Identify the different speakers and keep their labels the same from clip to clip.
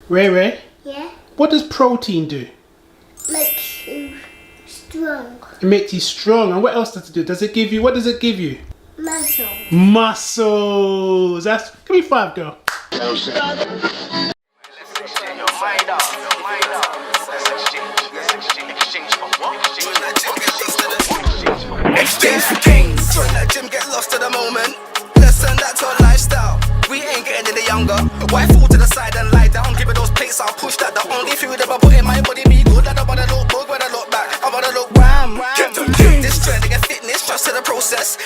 Speaker 1: Ray Ray?
Speaker 2: Yeah?
Speaker 1: What does protein do?
Speaker 2: Makes you strong.
Speaker 1: It makes you strong. And what else does it do? Does it give you, what does it give you?
Speaker 2: Muscle.
Speaker 1: Muscles. That's, give me 5, girl.
Speaker 3: Exchange for kings. Join that gym, get lost to the moment. Let's turn that to a lifestyle. We ain't getting any younger. Why fall to the side and lie down? Give it those plates, I'll push that. The only food ever put in my body be good. I don't wanna look good when I look back. I wanna look wham. Kept on this trending and fitness, trust to the process.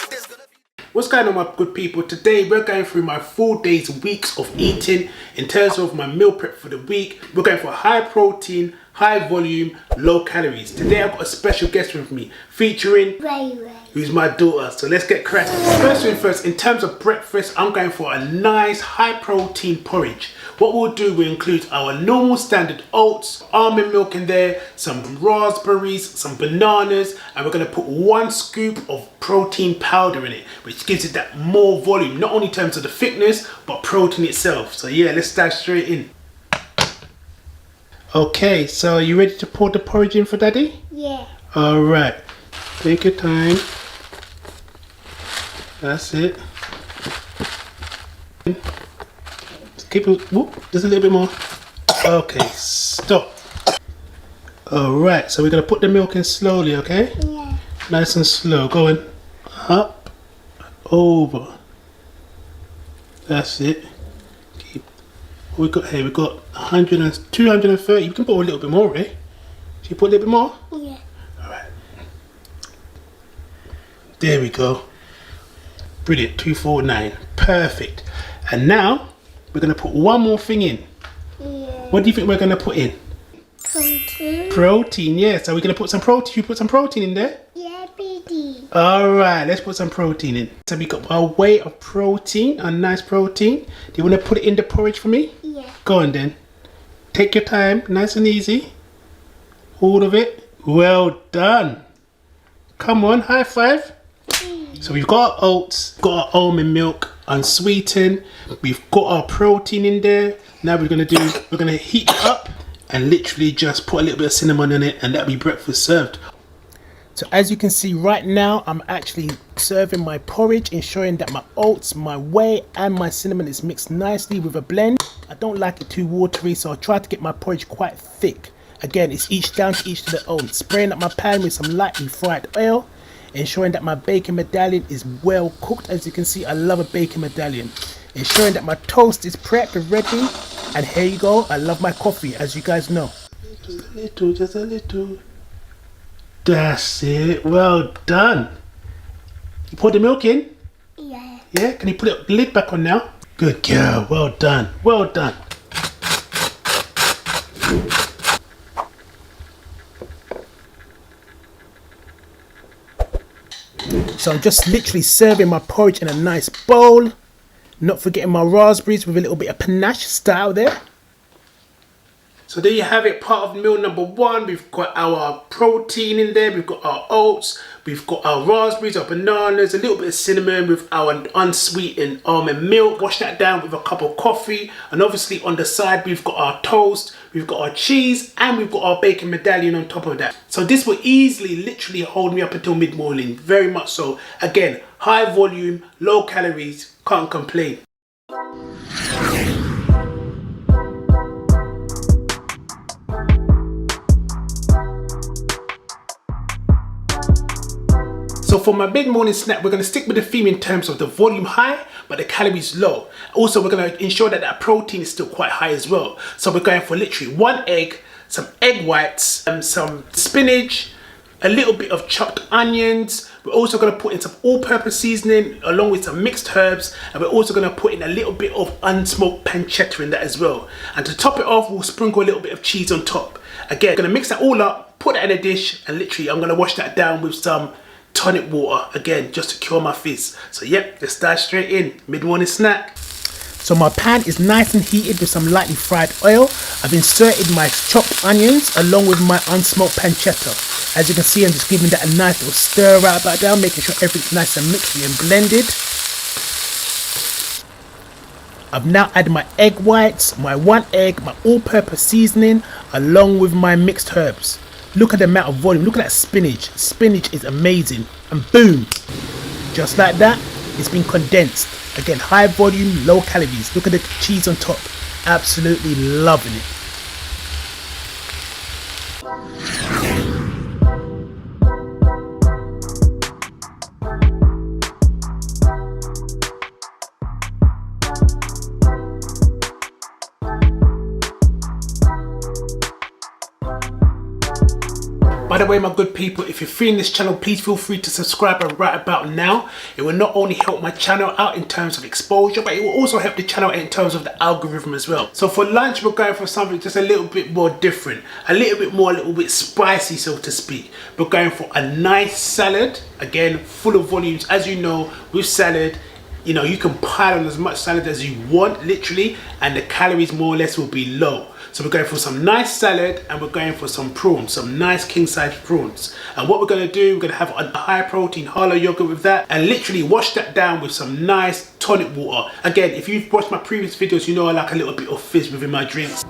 Speaker 1: What's going on, my good people? Today we're going through my 4 days, weeks of eating in terms of my meal prep for the week. We're going for high protein, high volume, low calories. Today I've got a special guest with me featuring
Speaker 2: Ray Ray.
Speaker 1: who's my daughter. So let's get cracking. First thing first, in terms of breakfast, I'm going for a nice high protein porridge. What we'll do, we include our normal standard oats, almond milk in there, some raspberries, some bananas, and we're going to put 1 scoop of protein powder in it, which gives it that more volume, not only in terms of the thickness, but protein itself. So yeah, let's dive straight in. Okay, so are you ready to pour the porridge in for Daddy?
Speaker 2: Yeah.
Speaker 1: Alright, take your time. That's it. Keep it, whoop, just a little bit more. Okay, stop. Alright, so we're going to put the milk in slowly, okay?
Speaker 2: Yeah.
Speaker 1: Nice and slow, going up, over. That's it. Keep. What we got here? We got 100 and 230. You can put a little bit more, right? Should you put a little bit more?
Speaker 2: Yeah.
Speaker 1: Alright. There we go. Brilliant. 249. Perfect. And now we're going to put one more thing in.
Speaker 2: Yeah.
Speaker 1: What do you think we're going to put in?
Speaker 2: Protein.
Speaker 1: Protein, yeah. So we're going to put some protein. You put some protein in there?
Speaker 2: Yeah, baby.
Speaker 1: Alright, let's put some protein in. So we got our weight of protein, a nice protein. Do you want to put it in the porridge for me?
Speaker 2: Yeah.
Speaker 1: Go on then. Take your time, nice and easy. All of it. Well done. Come on, high five. So we've got our oats, got our almond milk, unsweetened. We've got our protein in there. Now we're gonna heat it up and literally just put a little bit of cinnamon in it, and that'll be breakfast served. So as you can see right now, I'm actually serving my porridge, ensuring that my oats, my whey and my cinnamon is mixed nicely with a blend. I don't like it too watery, so I try to get my porridge quite thick. Again, it's each down to each to their own. Spraying up my pan with some lightly fried oil, ensuring that my bacon medallion is well cooked. As you can see, I love a bacon medallion. Ensuring that my toast is prepped and ready. And here you go, I love my coffee, as you guys know. Just a little, just a little. That's it. Well done. You pour the milk in?
Speaker 2: Yeah.
Speaker 1: Yeah? Can you put the lid back on now? Good girl. Well done. Well done. So I'm just literally serving my porridge in a nice bowl. Not forgetting my raspberries with a little bit of panache style there. So there you have it, part of meal number 1. We've got our protein in there, we've got our oats, we've got our raspberries, our bananas, a little bit of cinnamon with our unsweetened almond milk. Wash that down with a cup of coffee, and obviously on the side we've got our toast, we've got our cheese, and we've got our bacon medallion on top of that. So this will easily, literally hold me up until mid-morning, very much so. Again, high volume, low calories, can't complain. So for my mid-morning snack, we're going to stick with the theme in terms of the volume high, but the calories low. Also, we're going to ensure that that protein is still quite high as well. So we're going for literally 1 egg, some egg whites, some spinach, a little bit of chopped onions. We're also going to put in some all-purpose seasoning along with some mixed herbs, and we're also going to put in a little bit of unsmoked pancetta in that as well. And to top it off, we'll sprinkle a little bit of cheese on top. Again, going to mix that all up, put that in a dish, and literally I'm going to wash that down with some tonic water, again, just to cure my fizz. So yep, let's dive straight in. Mid-morning snack. So my pan is nice and heated with some lightly fried oil. I've inserted my chopped onions along with my unsmoked pancetta. As you can see, I'm just giving that a nice little stir right back down, making sure everything's nice and mixed and blended. I've now added my egg whites, my 1 egg, my all-purpose seasoning, along with my mixed herbs. Look at the amount of volume. Look at that spinach. Spinach is amazing. And boom, just like that, it's been condensed. Again, high volume, low calories. Look at the cheese on top. Absolutely loving it. By the way, my good people, if you're free in this channel, please feel free to subscribe right about now. It will not only help my channel out in terms of exposure, but it will also help the channel in terms of the algorithm as well. So for lunch, we're going for something just a little bit more different, a little bit spicy, so to speak. We're going for a nice salad, again, full of volumes. As you know, with salad, you know, you can pile on as much salad as you want, literally, and the calories more or less will be low. So we're going for some nice salad, and we're going for some prawns, some nice king-size prawns. And what we're going to do, we're going to have a high protein Harlow yogurt with that, and literally wash that down with some nice tonic water. Again, if you've watched my previous videos, you know I like a little bit of fizz within my drinks.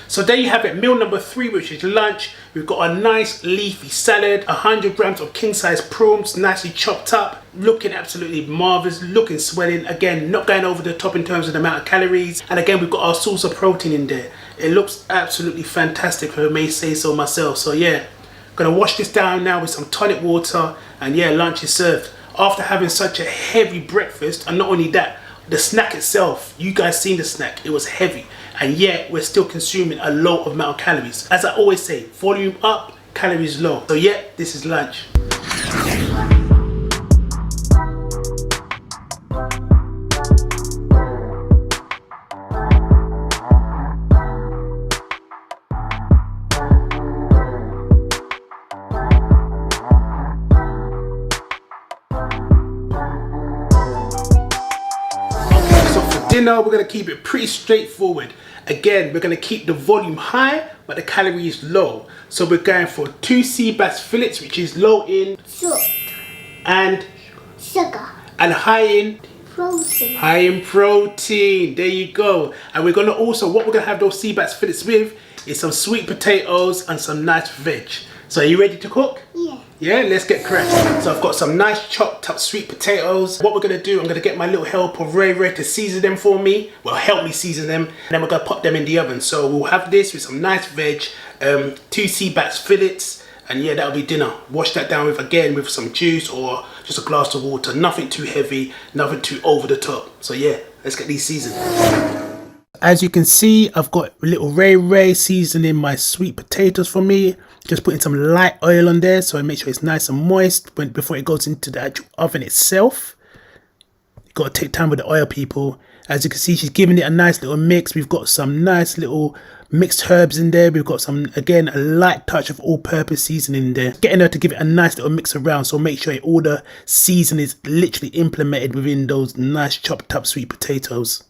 Speaker 1: So there you have it, meal number 3, which is lunch. We've got a nice leafy salad, 100 grams of king-size prawns, nicely chopped up, looking absolutely marvelous, looking swelling. Again, not going over the top in terms of the amount of calories. And again, we've got our source of protein in there. It looks absolutely fantastic, if I may say so myself. So yeah, gonna wash this down now with some tonic water, and yeah, lunch is served. After having such a heavy breakfast, and not only that, the snack itself, you guys seen the snack, it was heavy. And yet we're still consuming a low amount of calories. As I always say, volume up, calories low. So yeah, this is lunch. Dinner, we're going to keep it pretty straightforward. Again, we're going to keep the volume high, but the calories low. So we're going for 2 sea bass fillets, which is low in
Speaker 2: Salt.
Speaker 1: and
Speaker 2: Sugar.
Speaker 1: and high in
Speaker 2: Protein.
Speaker 1: high in protein. There you go. And we're going to also, what we're going to have those sea bass fillets with is some sweet potatoes and some nice veg. So are you ready to cook?
Speaker 2: Yeah.
Speaker 1: Yeah, let's get cracking. So I've got some nice chopped up sweet potatoes. What we're gonna do, I'm gonna get my little helper Ray to season them for me. Well, help me season them. And then we're gonna pop them in the oven. So we'll have this with some nice veg, 2 sea bass fillets, and yeah, that'll be dinner. Wash that down with, again, with some juice or just a glass of water. Nothing too heavy, nothing too over the top. So yeah, let's get these seasoned. As you can see, I've got little Ray seasoning my sweet potatoes for me. Just putting some light oil on there so I make sure it's nice and moist before it goes into the actual oven itself. You got to take time with the oil, people. As you can see, she's giving it a nice little mix. We've got some nice little mixed herbs in there. We've got some, again, a light touch of all-purpose seasoning in there. Getting her to give it a nice little mix around, so make sure all the seasoning is literally implemented within those nice chopped up sweet potatoes.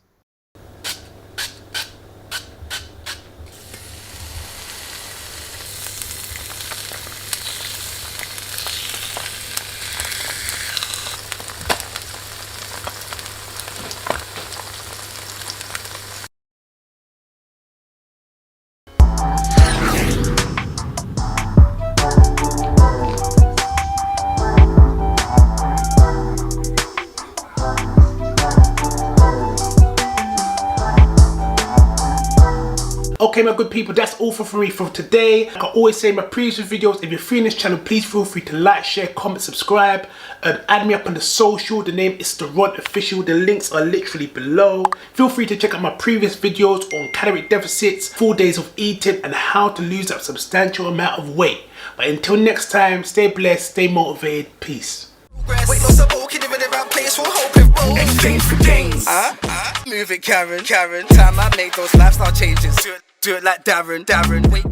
Speaker 1: Okay, my good people, that's all for me for today. Like I always say in my previous videos, if you're free in this channel, please feel free to like, share, comment, subscribe. Add me up on the social. The name is The Ron Official. The links are literally below. Feel free to check out my previous videos on calorie deficits, 4 days of eating, and how to lose a substantial amount of weight. But until next time, stay blessed, stay motivated. Peace.
Speaker 3: Wait, no support, keep it in the right place, we'll hope it rolls. Exchange for gains. Move it, Karen. Time I make those lifestyle changes. Do it like Darren. Wait.